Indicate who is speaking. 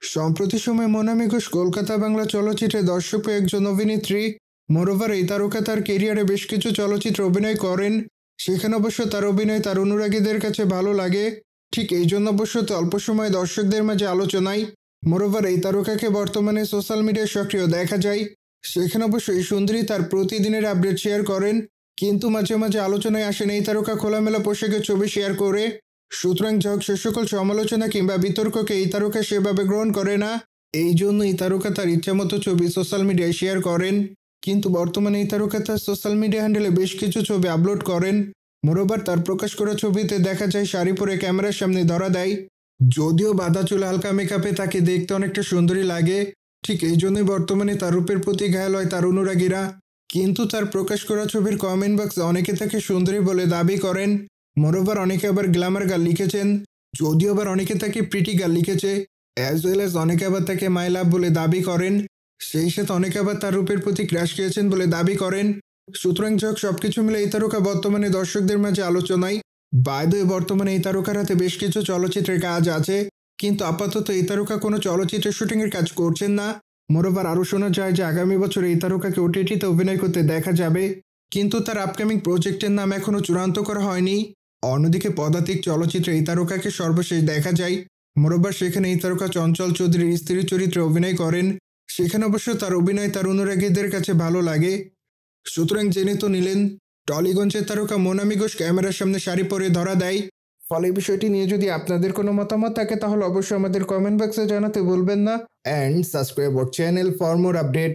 Speaker 1: সম্প্রতি সময়ে মোনামি ঘোষ কলকাতা বাংলা চলচ্চিত্রে দর্শক পেয়ে একজন অভিনেত্রী। মোরওভার এই তারকা তার কেরিয়ারে বেশ কিছু চলচ্চিত্রে অভিনয় করেন। সেখানে অবশ্য তার অভিনয় তার অনুরাগীদের কাছে ভালো লাগে। ঠিক এই জন্য অবশ্য অল্প সময়ে দর্শকদের মাঝে আলোচনায়। মোরওভার এই তারকাকে বর্তমানে সোশ্যাল মিডিয়ায় সক্রিয় দেখা যায়। সেখানে অবশ্য এই সুন্দরী তার প্রতিদিনের আপডেট শেয়ার করেন। কিন্তু মাঝে মাঝে আলোচনায় আসেন এই তারকা খোলামেলা পোশাকের ছবি শেয়ার করে। সুতরাং যাই হোক, সে সকল সমালোচনা কিংবা বিতর্ককে এই তারকা সেভাবে গ্রহণ করে না। এই জন্য এই তারকা তার ইচ্ছামতো ছবি সোশ্যাল মিডিয়ায় শেয়ার করেন। কিন্তু বর্তমানে এই তারকা তার সোশ্যাল মিডিয়া হ্যান্ডেলে বেশ কিছু ছবি আপলোড করেন। মোরওভার তার প্রকাশ করা ছবিতে দেখা যায় শাড়ি পরে ক্যামেরার সামনে ধরা দেয়। যদিও বাঁধা চুল হালকা মেকআপে তাকে দেখতে অনেকটা সুন্দরী লাগে। ঠিক এই জন্যই বর্তমানে তার রূপের প্রতি ঘায়াল হয় তার অনুরাগীরা। কিন্তু তার প্রকাশ করা ছবির কমেন্ট বক্সে অনেকে তাকে সুন্দরী বলে দাবি করেন। মোরওভার অনেকে আবার গ্ল্যামার গার্ল লিখেছেন, যদিও আবার অনেকে তাকে প্রিটি গার্ল লিখেছে। অ্যাজ ওয়েল অ্যাজ অনেকে আবার তাকে মাই লাভ বলে দাবি করেন। সেই সাথে অনেকে আবার তার রূপের প্রতি ক্র্যাশ খেয়েছেন বলে দাবি করেন। সুতরাং যাক, সবকিছু মিলে এই তারকা বর্তমানে দর্শকদের মাঝে আলোচনায়। বাই দ্য ওয়ে, বর্তমানে এই তারকার হাতে বেশ কিছু চলচ্চিত্রের কাজ আছে, কিন্তু আপাতত এই তারকা কোনো চলচ্চিত্রের শুটিংয়ের কাজ করছেন না। মোরওভার আরও শোনা যায় যে আগামী বছর এই তারকাকে ওটিটিতে অভিনয় করতে দেখা যাবে, কিন্তু তার আপকামিং প্রজেক্টের নাম এখনও চূড়ান্ত করা হয়নি। অন্যদিকে পদাতিক চলচ্চিত্রে এই তারকাকে সর্বশেষ দেখা যায়। মোরওভার সেখানে এই তারকা চঞ্চল চৌধুরীর স্ত্রীর চরিত্রে অভিনয় করেন। সেখানে অবশ্য তার অভিনয় তার অনুরাগীদের কাছে ভালো লাগে। সুতরাং জেনে তো নিলেন, টলিগঞ্জের তারকা মোনামি ঘোষ ক্যামেরার সামনে শাড়ি পরে ধরা দেয়। ফলে এই বিষয়টি নিয়ে যদি আপনাদের কোনো মতামত থাকে তাহলে অবশ্যই আমাদের কমেন্ট বক্সে জানাতে ভুলবেন না। And subscribe our channel for more update.